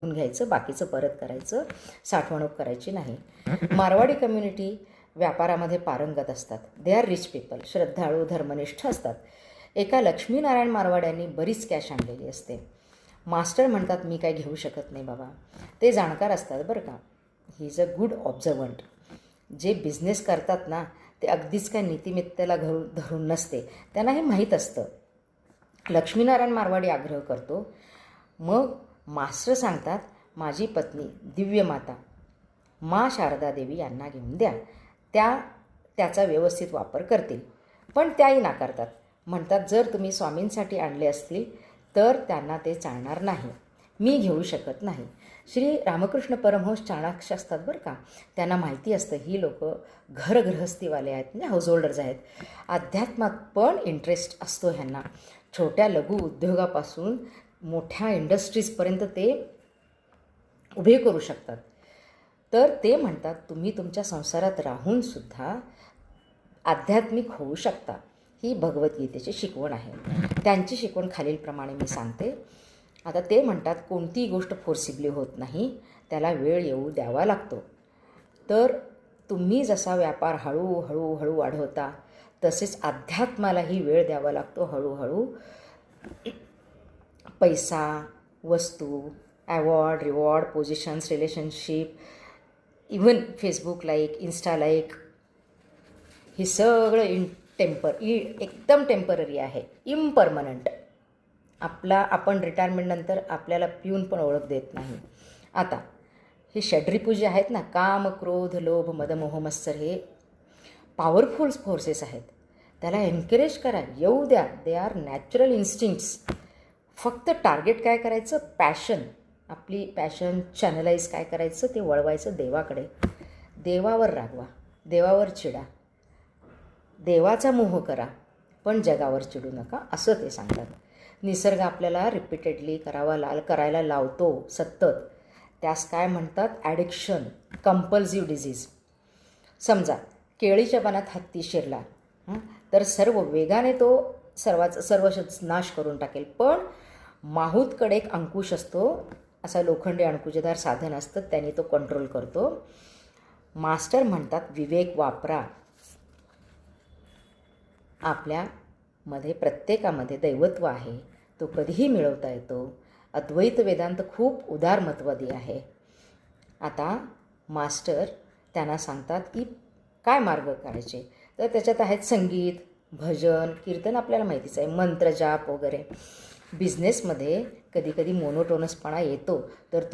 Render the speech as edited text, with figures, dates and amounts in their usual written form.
घ्यायचं, बाकीचं परत करायचं, साठवणूक करायची नाही. मारवाडी कम्युनिटी व्यापारामध्ये पारंगत असतात. दे आर रिच पीपल, श्रद्धाळू, धर्मनिष्ठ असतात. एका लक्ष्मीनारायण मारवाड्यांनी बरीच कॅश आणलेली असते. मास्टर म्हणतात मी काय घेऊ शकत नाही बाबा. ते जाणकार असतात बरं का. He is a good observant. जे बिझनेस करतात ना ते अगदीच काय नीतिमित्तेला धरून नसते, त्यांना हे माहीत असतं. लक्ष्मीनारायण मारवाडी आग्रह करतो. मग मास्टर सांगतात माझी पत्नी दिव्यमाता मा शारदा देवी यांना घेऊन द्या, त्याचा व्यवस्थित वापर करतील. पण त्याही नाकारतात. म्हणतात जर तुम्ही स्वामींसाठी आणले असतील तर त्यांना ते चालणार नाही, मी घेऊ शकत नाही. श्री रामकृष्ण परमहंस चाणाक्ष असतात बरं का. त्यांना माहिती असतं ही लोक घरगृहस्थीवाले आहेत, म्हणजे हाऊसहोल्डर्स आहेत. अध्यात्मात पण इंटरेस्ट असतो ह्यांना. छोट्या लघु उद्योगापासून मोठ्या इंडस्ट्रीजपर्यंत ते उभे करू शकतात. तर ते म्हणतात तुम्ही तुमच्या संसारात राहूनसुद्धा आध्यात्मिक होऊ शकता. ही भगवद्गीतेची शिकवण आहे. त्यांची शिकवण खालीलप्रमाणे मी सांगते. आता ते म्हणतात कोणतीही गोष्ट फोर्सिबली होत नाही, त्याला वेळ येऊ द्यावा लागतो. तर तुम्ही जसा व्यापार हळूहळू वाढवता तसेच अध्यात्मालाही वेळ द्यावा लागतो. हळूहळू पैसा, वस्तू, award, reward, positions, relationship, even Facebook like, Insta like, हे सगळं एकदम टेम्पररी आहे, इम्परमनंट. आपण रिटायरमेंटनंतर आपल्याला पिऊन पण ओळख देत नाही. आता हे षड्रिपू जे आहेत ना, काम, क्रोध, लोभ, मद, मोह, मत्सर, हे पॉवरफुल फोर्सेस आहेत. त्याला एन्करेज करा, येऊ द्या. They are natural instincts. फक्त टार्गेट काय करायचं, पॅशन. आपली पॅशन चॅनलाइज काय करायचं, ते वळवायचं देवाकडे. देवावर रागवा, देवावर चिडा, देवाचा मोह करा, पण जगावर चिडू नका, असं ते सांगतात. निसर्ग आपल्याला रिपीटेडली करायला लावतो सतत. त्यास काय म्हणतात, ॲडिक्शन, कंपल्सिव्ह डिझीज. समजा केळीच्या पानात हत्ती शिरला तर सर्व वेगाने तो सर्व नाश करून टाकेल. पण माहूतकडे एक अंकुश असतो, असा लोखंडी अंकुशदार साधन असतं, त्याने तो कंट्रोल करतो. मास्टर म्हणतात विवेक वापरा. आपल्यामध्ये प्रत्येकामध्ये दैवत्व आहे, तो कधीही मिळवता येतो. अद्वैत वेदांत खूप उदारमतवादी आहे. आता मास्टर त्यांना सांगतात की काय मार्ग करायचे. तर त्याच्यात आहेत संगीत, भजन, कीर्तन, आपल्याला माहितीच आहे, मंत्रजाप वगैरे. बिझनेसमध्ये कधीकधी मोनोटोनसपणा येतो, तर